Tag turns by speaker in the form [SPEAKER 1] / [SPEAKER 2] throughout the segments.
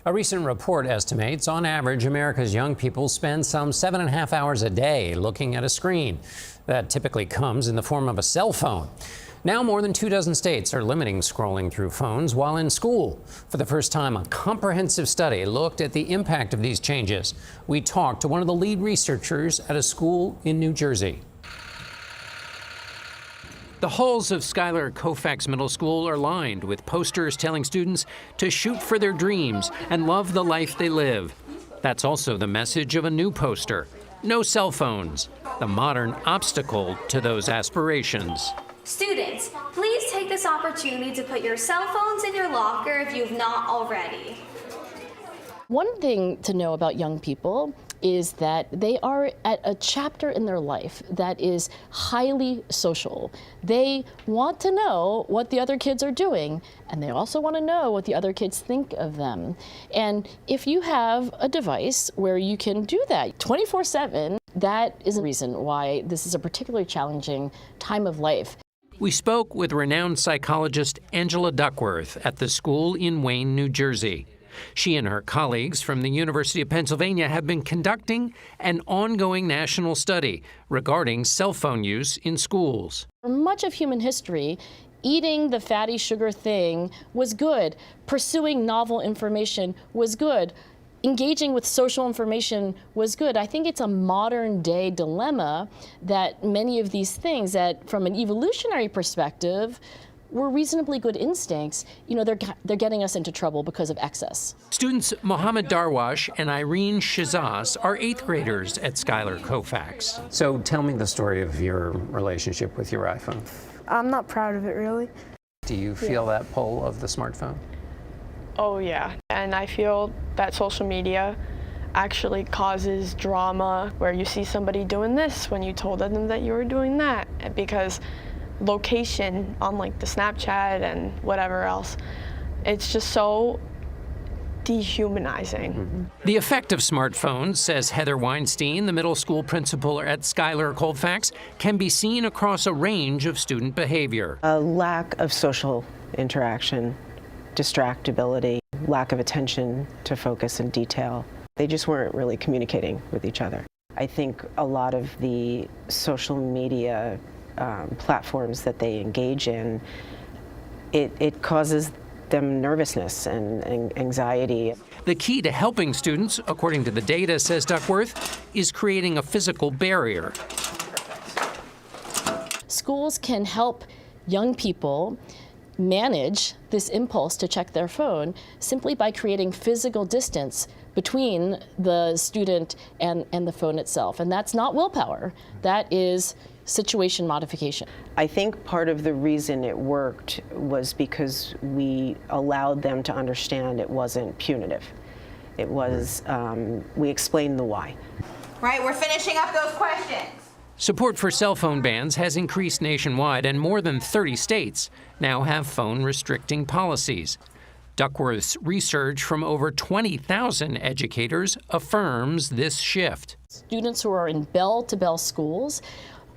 [SPEAKER 1] A recent report estimates, on average, America's young people spend some 7.5 hours a day looking at a screen. That typically comes in the form of a cell phone. Now more than 24 states are limiting scrolling through phones while in school. For the first time, a comprehensive study looked at the impact of these changes. We talked to one of the lead researchers at a school in New Jersey. The halls of Schuyler Colfax Middle School are lined with posters telling students to shoot for their dreams and love the life they live. That's also the message of a new poster: no cell phones, the modern obstacle to those aspirations.
[SPEAKER 2] Students, please take this opportunity to put your cell phones in your locker if you've not already.
[SPEAKER 3] One thing to know about young people is that they are at a chapter in their life that is highly social. They want to know what the other kids are doing, and they also want to know what the other kids think of them. And if you have a device where you can do that 24/7, that is a reason why this is a particularly challenging time of life.
[SPEAKER 1] We spoke with renowned psychologist Angela Duckworth at the school in Wayne, New Jersey. She and her colleagues from the University of Pennsylvania have been conducting an ongoing national study regarding cell phone use in schools.
[SPEAKER 3] For much of human history, eating the fatty sugar thing was good. Pursuing novel information was good. Engaging with social information was good. I think it's a modern day dilemma that many of these things that, from an evolutionary perspective, were reasonably good instincts, they're getting us into trouble because of excess.
[SPEAKER 1] Students Mohammed Darwash and Irene Shazas are 8th graders at Schuyler Colfax. So tell me the story of your relationship with your iPhone.
[SPEAKER 4] I'm not proud of it, really.
[SPEAKER 1] Do you feel that pull of the smartphone?
[SPEAKER 5] Oh yeah, and I feel that social media actually causes drama where you see somebody doing this when you told them that you were doing that, because location on like the Snapchat and whatever else, it's just so dehumanizing.
[SPEAKER 1] Mm-hmm. The effect of smartphones, says Heather Weinstein, the middle school principal at Schuyler Colfax, can be seen across a range of student behavior.
[SPEAKER 6] A lack of social interaction, distractibility, lack of attention to focus and detail. They just weren't really communicating with each other. I think a lot of the social media platforms that they engage in, it causes them nervousness and anxiety.
[SPEAKER 1] The key to helping students, according to the data, says Duckworth, is creating a physical barrier.
[SPEAKER 3] Schools can help young people manage this impulse to check their phone simply by creating physical distance between the student and the phone itself. And that's not willpower. That is situation modification.
[SPEAKER 6] I think part of the reason it worked was because we allowed them to understand it wasn't punitive. It was, we explained the why.
[SPEAKER 7] Right, we're finishing up those questions.
[SPEAKER 1] Support for cell phone bans has increased nationwide, and more than 30 states now have phone restricting policies. Duckworth's research from over 20,000 educators affirms this shift.
[SPEAKER 3] Students who are in bell-to-bell schools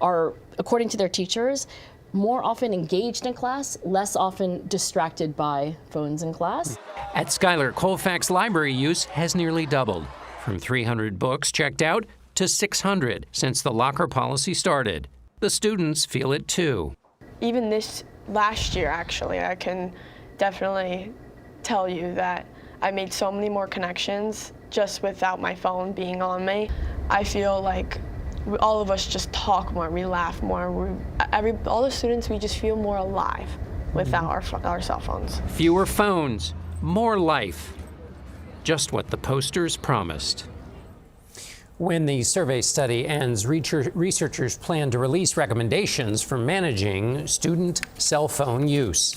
[SPEAKER 3] are, according to their teachers, more often engaged in class, less often distracted by phones in class.
[SPEAKER 1] At Schuyler Colfax, library use has nearly doubled, from 300 books checked out to 600 since the locker policy started. The students feel it too.
[SPEAKER 5] Even this last year, actually, I can definitely tell you that I made so many more connections just without my phone being on me. I feel like all of us just talk more, we laugh more. All the students, we just feel more alive without our cell phones.
[SPEAKER 1] Fewer phones, more life. Just what the posters promised. When the survey study ends, researchers plan to release recommendations for managing student cell phone use.